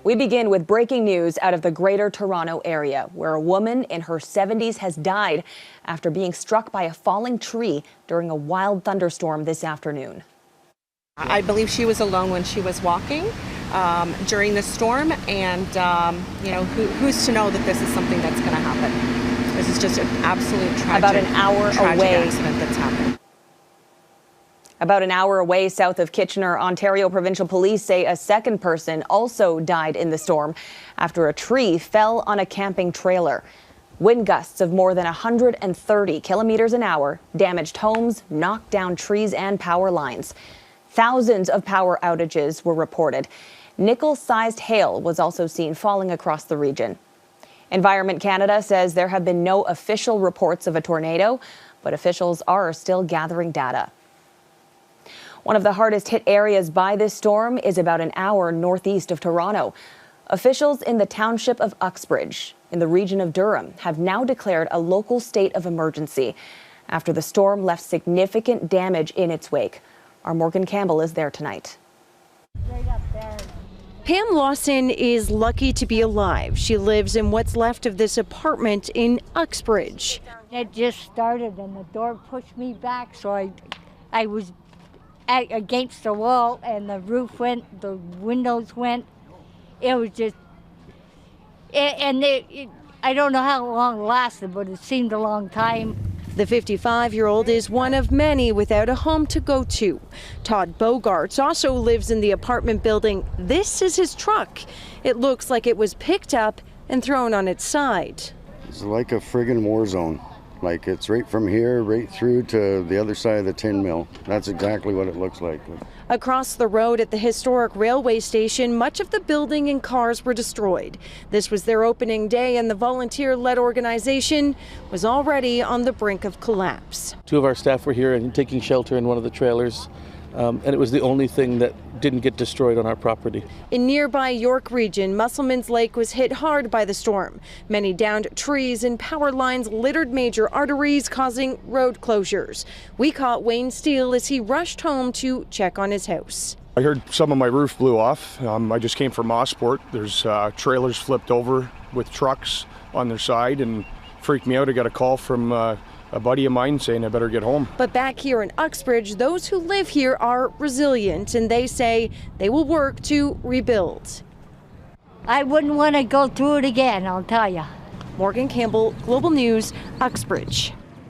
We begin with breaking news out of the Greater Toronto area, where a woman in her 70s has died after being struck by a falling tree during a wild thunderstorm this afternoon. I believe she was alone when she was walking during the storm, and who's to know that this is something that's going to happen. This is just an absolute tragic, About an hour away. Accident that's happened. About an hour away south of Kitchener, Ontario Provincial Police say a second person also died in the storm after a tree fell on a camping trailer. Wind gusts of more than 130 kilometers an hour damaged homes, knocked down trees and power lines. Thousands of power outages were reported. Nickel-sized hail was also seen falling across the region. Environment Canada says there have been no official reports of a tornado, but officials are still gathering data. One of the hardest hit areas by this storm is about an hour northeast of Toronto. Officials in the township of Uxbridge, in the region of Durham, have now declared a local state of emergency after the storm left significant damage in its wake. Our Morgan Campbell is there tonight. Right up there. Pam Lawson is lucky to be alive. She lives in what's left of this apartment in Uxbridge. It just started and the door pushed me back, so I was against the wall and the roof went, the windows went. It was just, I don't know how long it lasted, but it seemed a long time. The 55-year-old is one of many without a home to go to. Todd Bogarts also lives in the apartment building. This is his truck. It looks like it was picked up and thrown on its side. It's like a friggin' war zone. Like it's right from here, right through to the other side of the tin mill. That's exactly what it looks like. Across the road at the historic railway station, much of the building and cars were destroyed. This was their opening day, and the volunteer-led organization was already on the brink of collapse. Two of our staff were here and taking shelter in one of the trailers, and it was the only thing that didn't get destroyed on our property. In nearby York region, Musselman's Lake was hit hard by the storm. Many downed trees and power lines littered major arteries, causing road closures. We caught Wayne Steele as he rushed home to check on his house. I heard some of my roof blew off. I just came from Mossport. There's trailers flipped over with trucks on their side and freaked me out. I got a call from a buddy of mine saying I better get home. But back here in Uxbridge, those who live here are resilient, and they say they will work to rebuild. I wouldn't want to go through it again, I'll tell you. Morgan Campbell, Global News, Uxbridge.